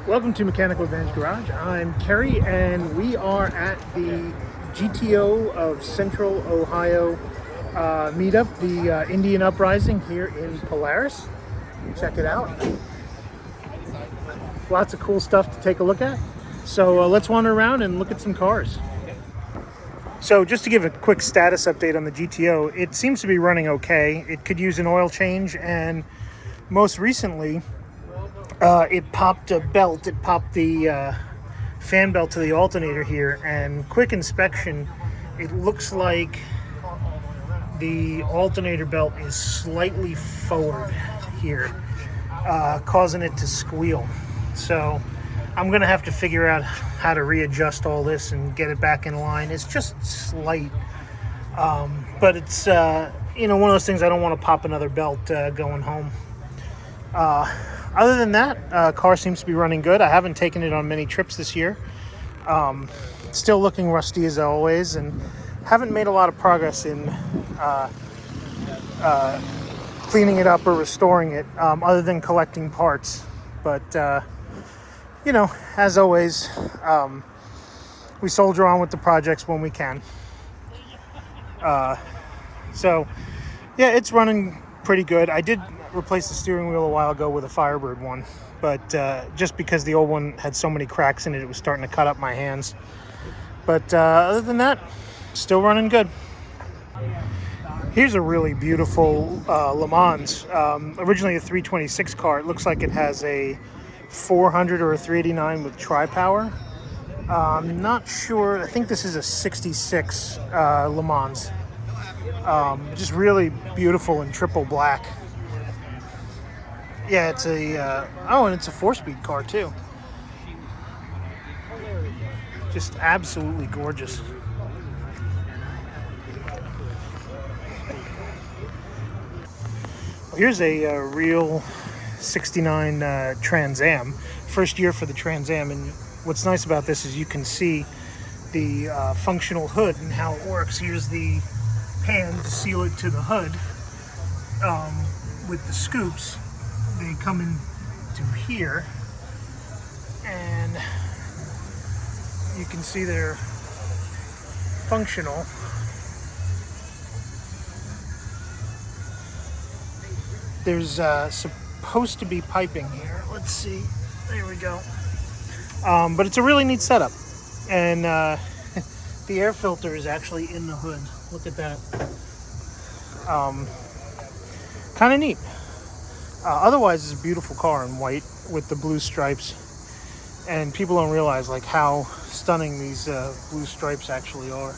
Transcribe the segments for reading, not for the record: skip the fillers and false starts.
Welcome to Mechanical Advantage Garage. I'm Kerry and we are at the GTO of Central Ohio meetup, the Indian Uprising here in Polaris. Check it out. Lots of cool stuff to take a look at. So let's wander around and look at some cars. So just to give a quick status update on the GTO, it seems to be running okay. It could use an oil change, and most recently it popped a belt. It popped the fan belt to the alternator here, and quick inspection, it looks like the alternator belt is slightly forward here, causing it to squeal. So I'm gonna have to figure out how to readjust all this and get it back in line. It's just slight, but it's one of those things. I don't want to pop another belt going home. Other than that, car seems to be running good. I haven't taken it on many trips this year. Still looking rusty as always, and haven't made a lot of progress in cleaning it up or restoring it, other than collecting parts. But as always, we soldier on with the projects when we can. So yeah, it's running pretty good. I did replace the steering wheel a while ago with a Firebird one, but just because the old one had so many cracks in it, it was starting to cut up my hands. But other than that, still running good. Here's a really beautiful Le Mans, originally a 326 car. It looks like it has a 400 or a 389 with tri-power. I'm not sure. I think this is a 66 Le Mans. Just really beautiful in triple black. Yeah, it's a and it's a 4-speed car too. Just absolutely gorgeous. Here's a real 69 Trans Am. First year for the Trans Am, and what's nice about this is you can see the functional hood and how it works. Here's the pan to seal it to the hood. With the scoops, they come in to here, and you can see they're functional. There's supposed to be piping here. Let's see. There we go. But it's a really neat setup, and the air filter is actually in the hood. Look at that. Kind of neat. Otherwise, it's a beautiful car in white with the blue stripes, and people don't realize like how stunning these blue stripes actually are.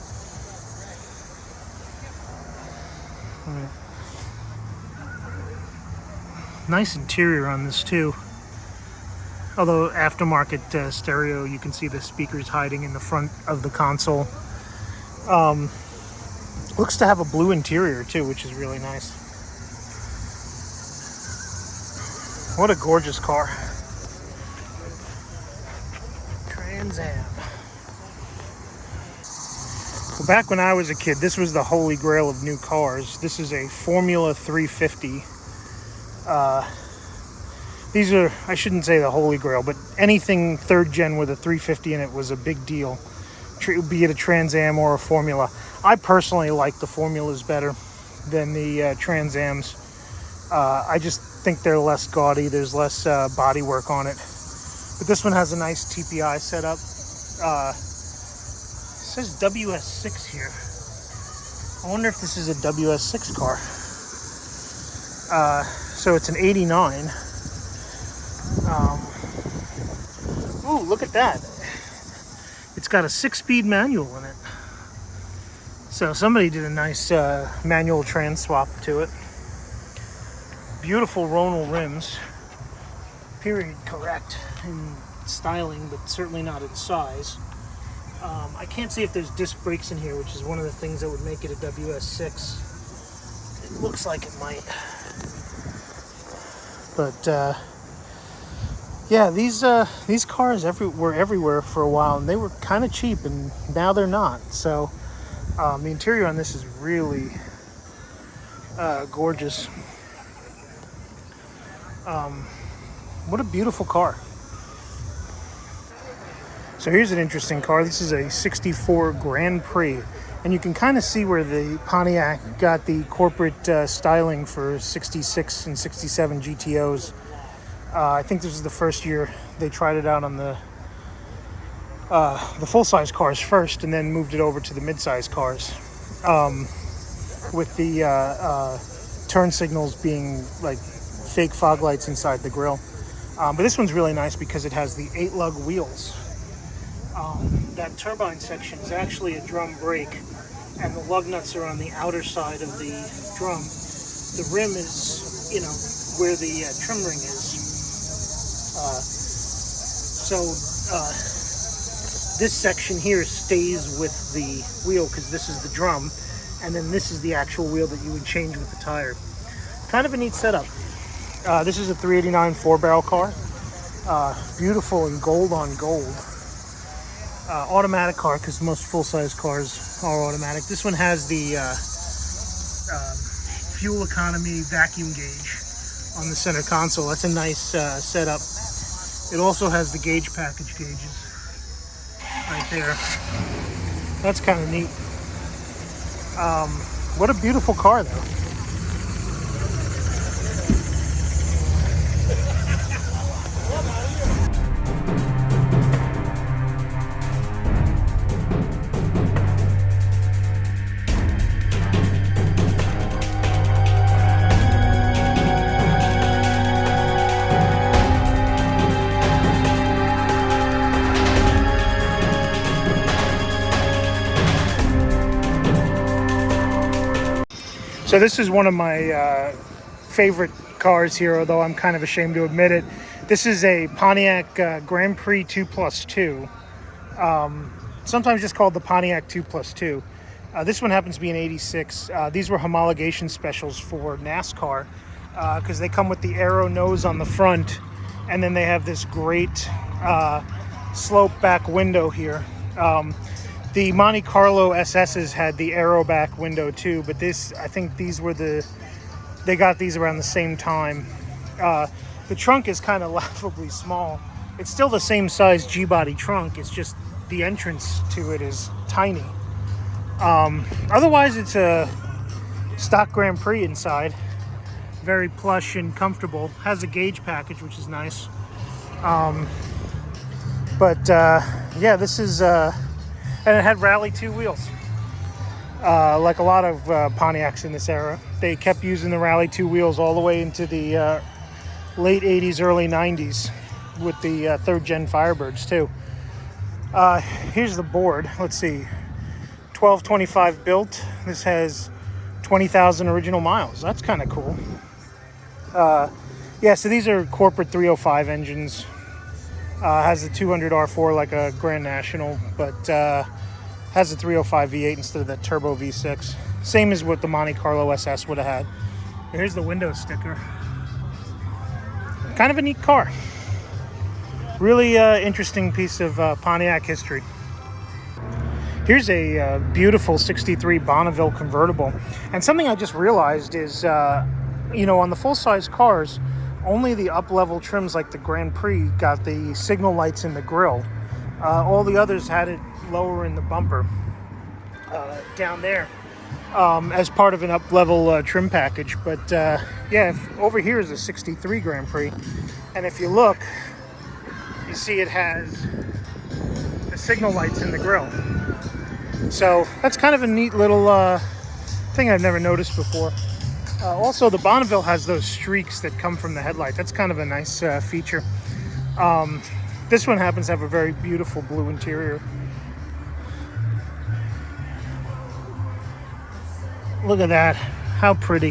Nice interior on this too. Although aftermarket stereo, you can see the speakers hiding in the front of the console. Looks to have a blue interior too, which is really nice. What a gorgeous car. Trans Am. Well, back when I was a kid, this was the holy grail of new cars. This is a Formula 350. These are, I shouldn't say the holy grail, but anything third gen with a 350 in it was a big deal, be it a Trans Am or a Formula. I personally like the Formulas better than the Trans Ams. I just think they're less gaudy. There's less body work on it. But this one has a nice TPI setup. It says WS6 here. I wonder if this is a WS6 car. So it's an 89. Ooh, look at that. It's got a 6-speed manual in it. So somebody did a nice manual trans swap to it. Beautiful Ronal rims. Period correct in styling, but certainly not in size. I can't see if there's disc brakes in here, which is one of the things that would make it a WS6. It looks like it might. But yeah, these cars were everywhere for a while, and they were kind of cheap, and now they're not. So the interior on this is really gorgeous. What a beautiful car. So here's an interesting car. This is a 64 Grand Prix. And you can kind of see where the Pontiac got the corporate styling for 66 and 67 GTOs. I think this is the first year they tried it out on the full-size cars first, and then moved it over to the mid-size cars, with the turn signals being like fake fog lights inside the grille. But this one's really nice because it has the 8-lug wheels. That turbine section is actually a drum brake, and the lug nuts are on the outer side of the drum. The rim is, you know, where the trim ring is. This section here stays with the wheel because this is the drum, and then this is the actual wheel that you would change with the tire. Kind of a neat setup. This is a 389 4-barrel car. Beautiful in gold on gold. Automatic car because most full-size cars are automatic. This one has the fuel economy vacuum gauge on the center console. That's a nice setup. It also has the gauge package gauges right there. That's kind of neat. What a beautiful car, though. So this is one of my favorite cars here, although I'm kind of ashamed to admit it. This is a Pontiac Grand Prix 2+2, sometimes just called the Pontiac 2+2. This one happens to be an 86. These were homologation specials for NASCAR because they come with the aero nose on the front, and then they have this great slope back window here. The Monte Carlo SS's had the aero back window too, but this, I think these were they got these around the same time. The trunk is kind of laughably small. It's still the same size G-body trunk, it's just the entrance to it is tiny. Otherwise, it's a stock Grand Prix inside. Very plush and comfortable. Has a gauge package, which is nice. Yeah, this is... and it had Rally 2 wheels. Like a lot of Pontiacs in this era. They kept using the Rally 2 wheels all the way into the late 80s, early 90s with the third gen Firebirds too. Here's the board. Let's see. 1225 built. This has 20,000 original miles. That's kind of cool. Yeah, so these are corporate 305 engines. Has the 200 R4 like a Grand National, but has a 305 V8 instead of that turbo V6. Same as what the Monte Carlo SS would have had. Here's the window sticker. Kind of a neat car. Really interesting piece of Pontiac history. Here's a beautiful 63 Bonneville convertible. And something I just realized is, you know, on the full-size cars, only the up-level trims like the Grand Prix got the signal lights in the grille. All the others had it lower in the bumper, down there, as part of an up-level trim package. But yeah, over here is a 63 Grand Prix. And if you look, you see it has the signal lights in the grille. So that's kind of a neat little thing I've never noticed before. Also, the Bonneville has those streaks that come from the headlight. That's kind of a nice feature. This one happens to have a very beautiful blue interior. Look at that. How pretty.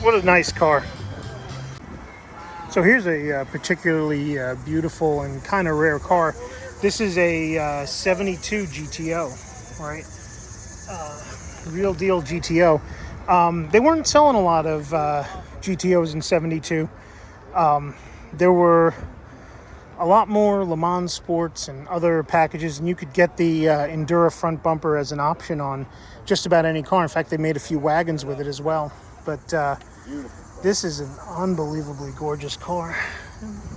What a nice car. So here's a particularly beautiful and kind of rare car. This is a 72 GTO, right? Real deal GTO. They weren't selling a lot of GTOs in 72. There were a lot more Le Mans Sports and other packages, and you could get the Endura front bumper as an option on just about any car. In fact, they made a few wagons with it as well. But this is an unbelievably gorgeous car.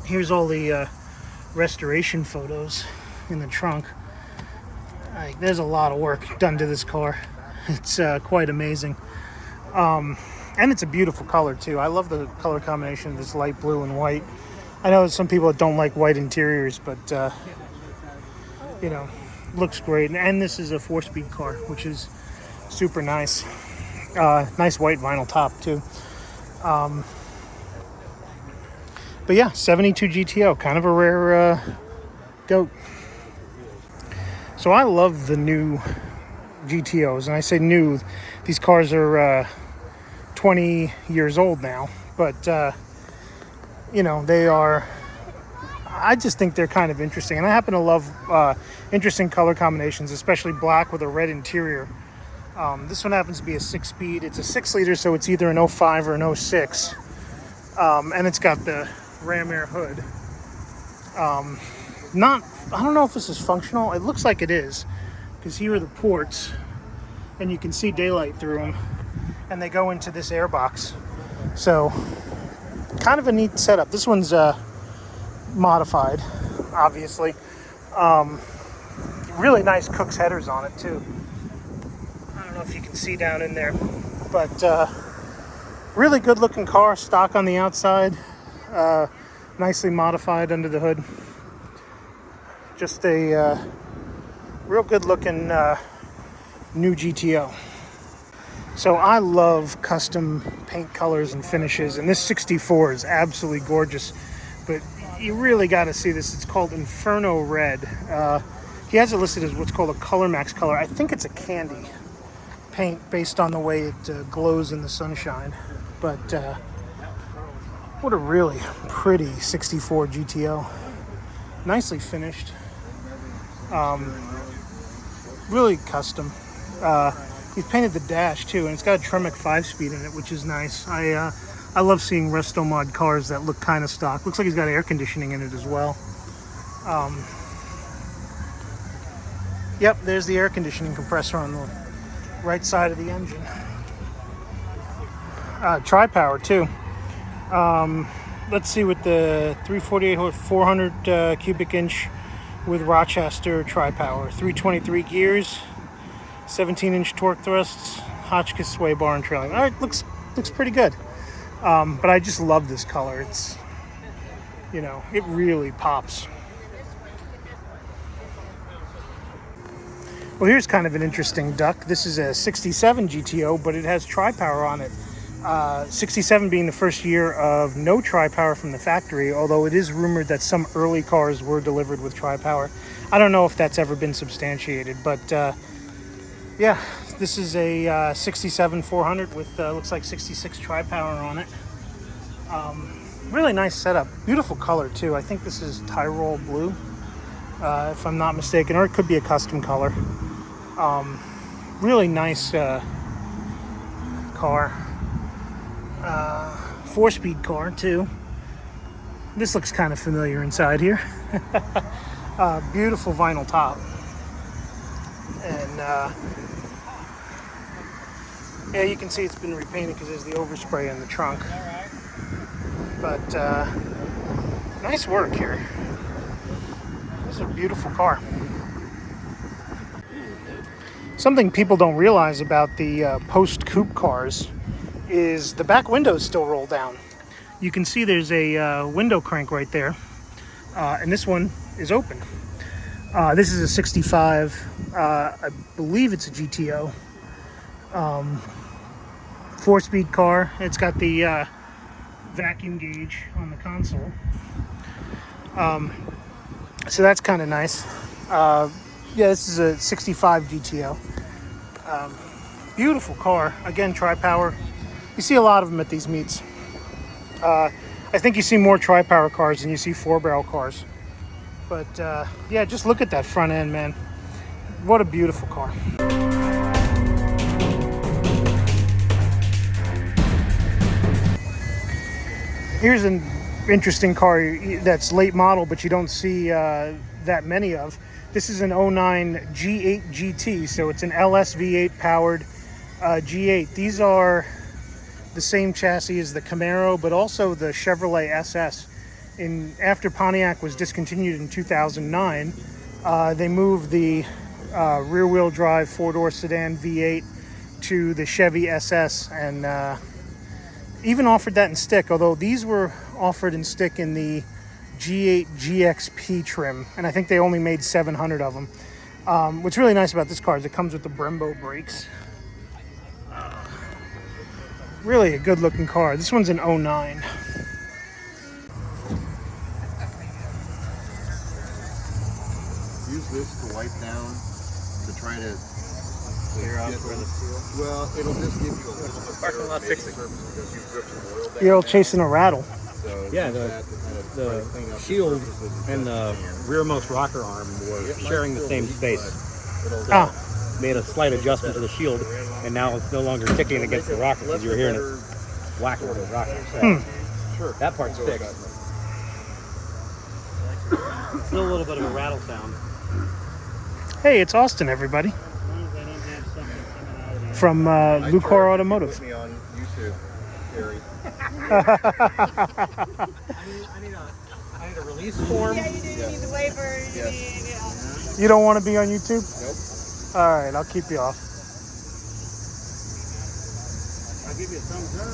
Here's all the restoration photos in the trunk. There's a lot of work done to this car. It's quite amazing. And it's a beautiful color too. I love the color combination of this light blue and white. I know some people that don't like white interiors, but you know, looks great. And this is a 4-speed car, which is super nice. Nice white vinyl top too. But yeah, 72 GTO, kind of a rare goat. So I love the new GTOs, and I say new, these cars are 20 years old now, but you know, they are, I just think they're kind of interesting, and I happen to love interesting color combinations, especially black with a red interior. This one happens to be a 6-speed. It's a 6-liter, so it's either an 05 or an 06, and it's got the ram air hood. I don't know if this is functional. It looks like it is, because here are the ports, and you can see daylight through them, and they go into this air box. So kind of a neat setup. This one's modified, obviously. Really nice Cook's headers on it too. I don't know if you can see down in there, but really good looking car, stock on the outside, nicely modified under the hood. Just a real good looking new GTO. So I love custom paint colors and finishes, and this 64 is absolutely gorgeous, but you really got to see this. It's called Inferno Red. He has it listed as what's called a Color Max color. I think it's a candy paint based on the way it glows in the sunshine, but what a really pretty 64 GTO. Nicely finished. Really custom. He's painted the dash too, and it's got a Tremec 5-speed in it, which is nice. I love seeing resto mod cars that look kind of stock. Looks like he's got air conditioning in it as well. Yep, there's the air conditioning compressor on the right side of the engine. Tri-power too. Let's see, with the 348 400 cubic inch with Rochester tri-power, 323 gears, 17-inch torque thrusts, Hotchkiss sway bar and trailing. All right, looks pretty good. But I just love this color. It's, you know, it really pops. Well, here's kind of an interesting duck. This is a 67 GTO, but it has tri-power on it. 67 being the first year of no tri-power from the factory, although it is rumored that some early cars were delivered with tri-power. I don't know if that's ever been substantiated, but yeah, this is a 67 400 with looks like 66 tri-power on it. Really nice setup. Beautiful color too. I think this is Tyrol blue, if I'm not mistaken, or it could be a custom color. Really nice car. 4-speed car too. This looks kind of familiar inside here. Beautiful vinyl top, and yeah, you can see it's been repainted because there's the overspray in the trunk. But nice work here. This is a beautiful car. Something people don't realize about the post-coupe cars is the back windows still roll down. You can see there's a window crank right there, and this one is open. This is a 65, I believe it's a GTO, 4-speed car. It's got the vacuum gauge on the console, so that's kind of nice. Yeah, this is a 65 GTO. Beautiful car. Again, tri-power. You see a lot of them at these meets. I think you see more tri-power cars than you see 4-barrel cars. But yeah, just look at that front end, man. What a beautiful car. Here's an interesting car that's late model, but you don't see that many of. This is an 09 G8 GT, so it's an LS V8 powered G8. These are the same chassis as the Camaro, but also the Chevrolet SS. after Pontiac was discontinued in 2009, they moved the rear-wheel drive 4-door sedan V8 to the Chevy SS, and even offered that in stick, although these were offered in stick in the G8 GXP trim, and I think they only made 700 of them. What's really nice about this car is it comes with the Brembo brakes. Really a good looking car. This one's an 09. Use this to wipe down to try to clear out where the seal. Well, it'll just give you a little bit Parking lot fixing. because you've dripped some oil down. You're chasing a rattle. So Yeah, use that to kind of try to clean the up shield surfaces and the rearmost rocker arm were sharing the same space. Ah, Made a slight adjustment to the shield, and now it's no longer ticking against the rocker because you're hearing it whack over the rocker. So Sure. that part's fixed. Still a little bit of a rattle sound. hey, it's Austin, everybody. From Lucor Automotive. Put me on YouTube, Gary. I need a release form. Yeah, you do. You need the waiver. You Yes. need, You don't want to be on YouTube? Nope. All right, I'll keep you off. I'll give you a thumbs up.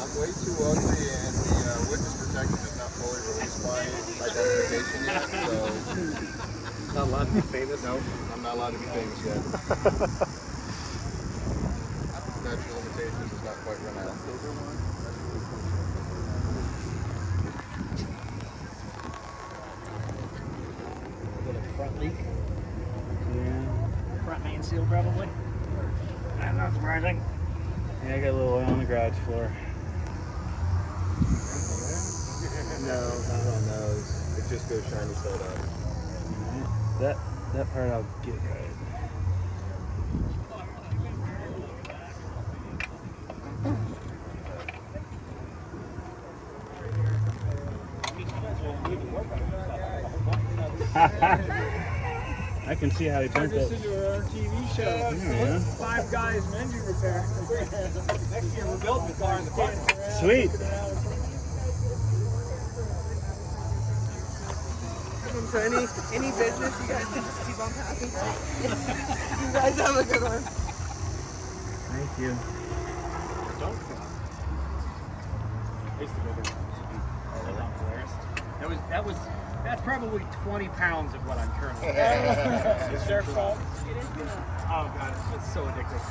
I'm way too ugly, and the witness protection is not fully released by identification yet. So Not allowed to be famous. no, I'm not allowed to be famous yet. Statute of limitations is not quite run out. Little front leak. Yeah. Front main seal probably. That's not surprising. Yeah, I got a little oil on the garage floor. No, not on those. It just goes shiny side up. That part I'll get right. I can see how he turned it. Listen to our TV show. Yeah. 5 guys engine repair. Next year we're building the car in the park. Sweet. So any business, you guys can just keep on passing. You guys have a good one. Thank you. That's probably 20 pounds of what I'm currently. It's their fault. Oh god, it's so addictive.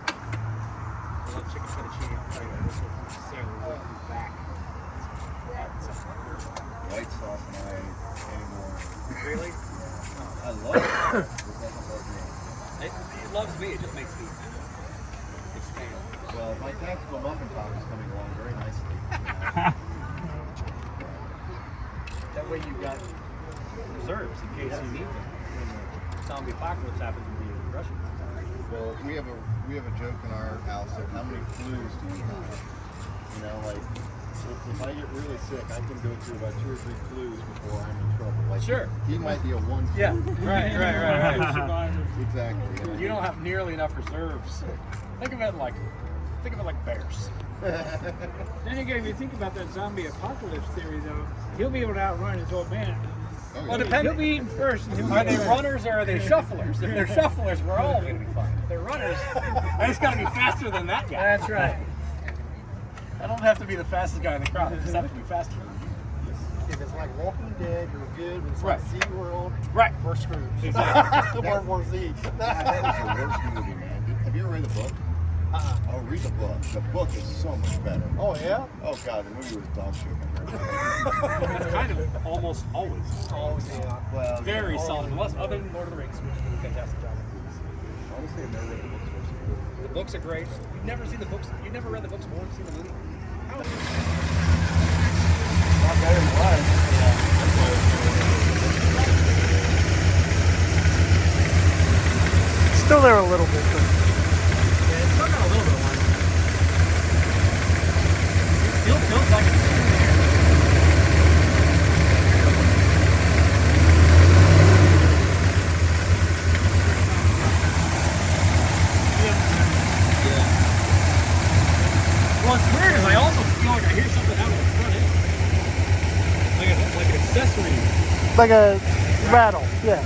I love chicken fettuccine. I'll tell you, this will necessarily work back. White sauce and I anymore. Really? I love it. It doesn't love me. It loves me. It just makes me expand. Well, my tactical muffin top is coming along very nicely. That way you've got reserves in case you need them when the zombie apocalypse happens with the Russians. Well, we have a joke in our house of how many flus do you have? You know, like if I get really sick, I can go through about 2 or 3 flus before I'm in trouble. Like Sure. He might be a 1 flu. Yeah. Right. Survivors. Exactly. Yeah. You don't have nearly enough reserves. Think of it like bears. Then again, if you think about that zombie apocalypse theory, though, he'll be able to outrun his old man. Oh, yeah. Well, depending. He'll be eating first. And he'll Are be they first. runners or are they shufflers? If they're shufflers, we're all going to be fine. If they're runners, I just got to be faster than that guy. That's right. I don't have to be the fastest guy in the crowd. I just have to be faster. If it's like Walking Dead, you're good. If it's Right. like SeaWorld, Right. we're screwed. Exactly. World War Z. That was the worst movie, man. Have you ever read the book? Oh, read the book. The book is so much better. Oh, yeah? Oh, God, the movie was dog shit compared to It's kind of almost always Oh, yeah. Well, very solid, unless other than Lord of the Rings, which did a fantastic job. honestly, I've never read the books. The books are great. You've never seen the books. You've never read the books more than seen the movie. How? Not better than life. Still there a little bit, but Yeah, it's still got a little bit of line. It still feels like it's in there. Well, what's weird is I also feel like I hear something out of the Like an accessory. Like a rattle, yeah.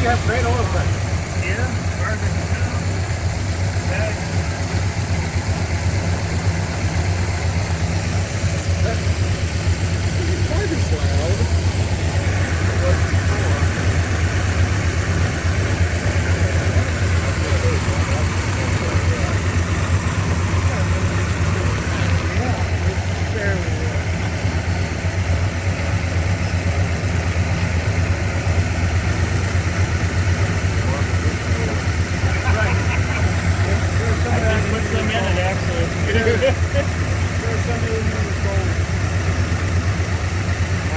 You have great oil pressure. Yeah, perfect. Quite as loud.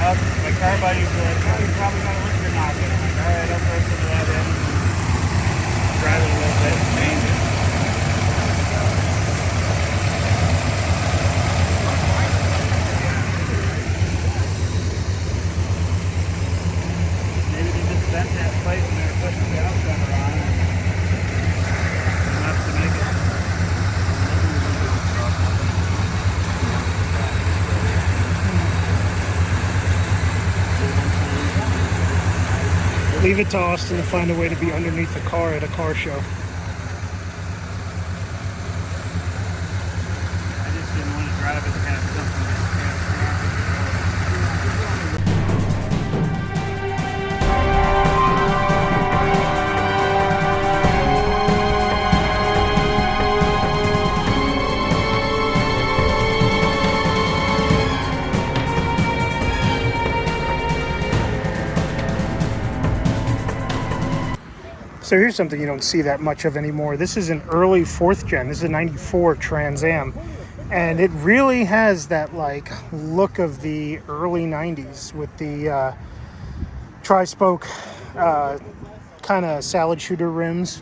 My car buddies were like, oh, you probably got to look at your knob. I'm like, all right, I'll throw some of that in. Drive it a little bit. Change it. Maybe they just bent that plate when they were pushing the outrunner on it. Enough to make it. Leave it to Austin to find a way to be underneath the car at a car show. I just didn't want to drive it to have something that's So here's something you don't see that much of anymore. This is an early 4th gen. This is a 94 Trans Am. And it really has that like look of the early 90s with the tri-spoke kind of salad shooter rims.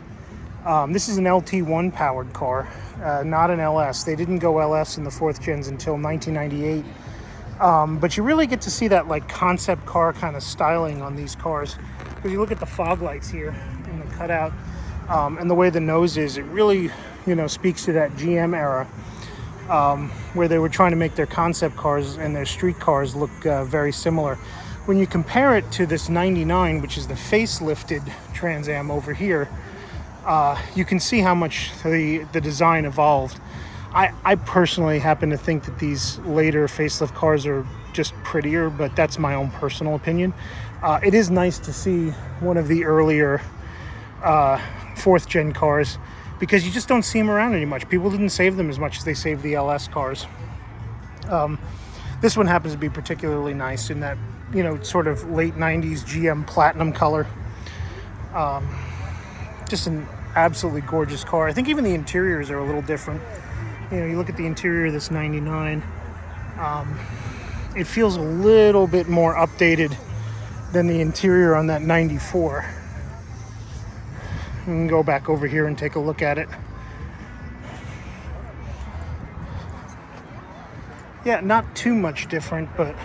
This is an LT1 powered car, not an LS. They didn't go LS in the 4th gens until 1998. But you really get to see that like concept car kind of styling on these cars. Because you look at the fog lights here in the cutout and the way the nose is, it really, you know, speaks to that GM era where they were trying to make their concept cars and their street cars look very similar. When you compare it to this 99, which is the facelifted Trans Am over here, you can see how much the design evolved. I personally happen to think that these later facelift cars are just prettier, but that's my own personal opinion. It is nice to see one of the earlier 4th gen cars because you just don't see them around any much. People didn't save them as much as they saved the LS cars. This one happens to be particularly nice in that, you know, sort of late 90s GM platinum color. Just an absolutely gorgeous car. I think even the interiors are a little different. You know, you look at the interior of this 99, it feels a little bit more updated than the interior on that 94. We can go back over here and take a look at it. Yeah, not too much different, but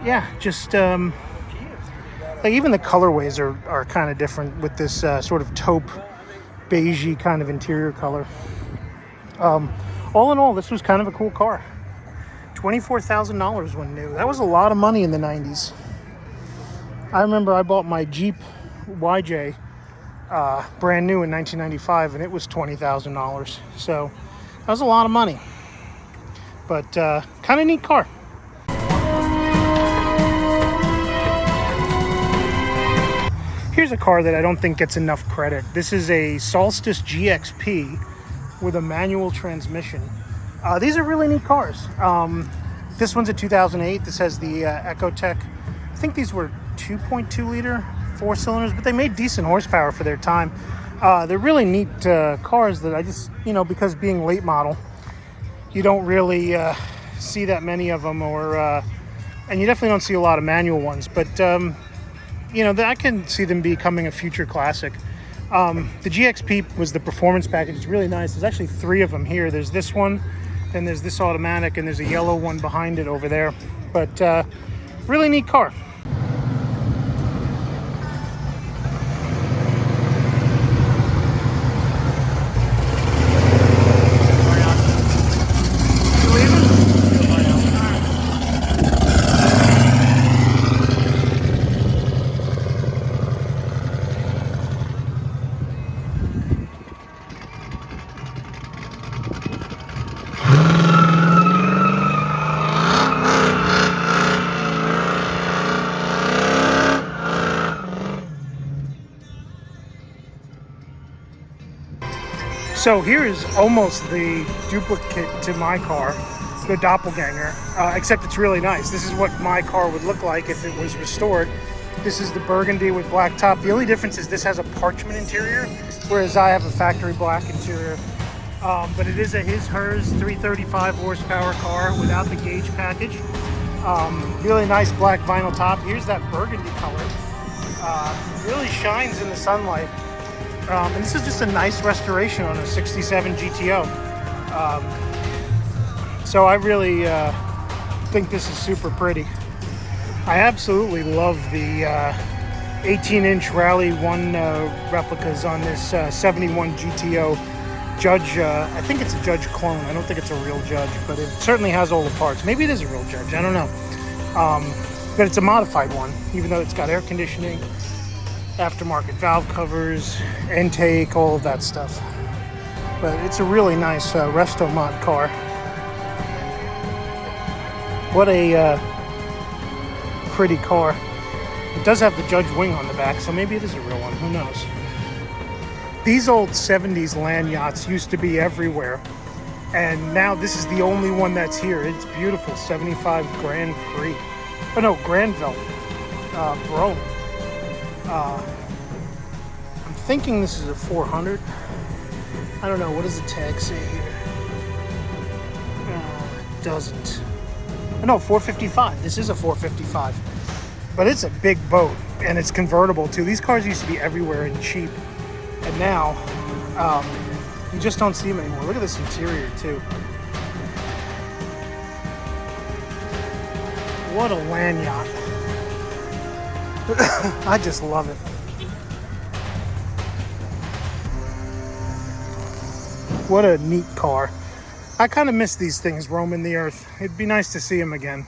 yeah, just like even the colorways are kind of different with this sort of taupe beigey kind of interior color. All in all, this was kind of a cool car. $24,000 when new. That was a lot of money in the 90s. I remember I bought my Jeep YJ brand new in 1995 and it was $20,000. So that was a lot of money. But kind of neat car. Here's a car that I don't think gets enough credit. This is a Solstice GXP with a manual transmission. These are really neat cars. This one's a 2008. This has the Ecotec. I think these were 2.2 liter 4 cylinders, but they made decent horsepower for their time. They're really neat cars that I just, you know, because being late model, you don't really see that many of them, or and you definitely don't see a lot of manual ones, but you know, I can see them becoming a future classic. The GXP was the performance package. It's really nice. There's actually 3 of them here. There's this one, then there's this automatic, and there's a yellow one behind it over there. But really neat car. So here is almost the duplicate to my car, the doppelganger, except it's really nice. This is what my car would look like if it was restored. This is the burgundy with black top. The only difference is this has a parchment interior, whereas I have a factory black interior. But it is a hers 335 horsepower car without the gauge package. Really nice black vinyl top. Here's that burgundy color. Really shines in the sunlight. And this is just a nice restoration on a 67 GTO. So I really think this is super pretty. I absolutely love the 18-inch Rally 1 replicas on this 71 GTO Judge. I think it's a Judge clone. I don't think it's a real Judge, but it certainly has all the parts. Maybe it is a real Judge. I don't know. But it's a modified one, even though it's got air conditioning, aftermarket valve covers, intake, all of that stuff. But it's a really nice resto mod car. What a pretty car. It does have the Judge wing on the back, so maybe it is a real one. Who knows? These old 70s land yachts used to be everywhere, and now this is the only one that's here. It's beautiful. 75 Grand Prix. Oh no, Granville. Bro. I'm thinking this is a 400. I don't know. What does the tag say here? It doesn't. Oh, no, 455. This is a 455. But it's a big boat, and it's convertible too. These cars used to be everywhere and cheap, and now you just don't see them anymore. Look at this interior too. What a land yacht. I just love it. What a neat car. I kind of miss these things roaming the earth. It'd be nice to see them again.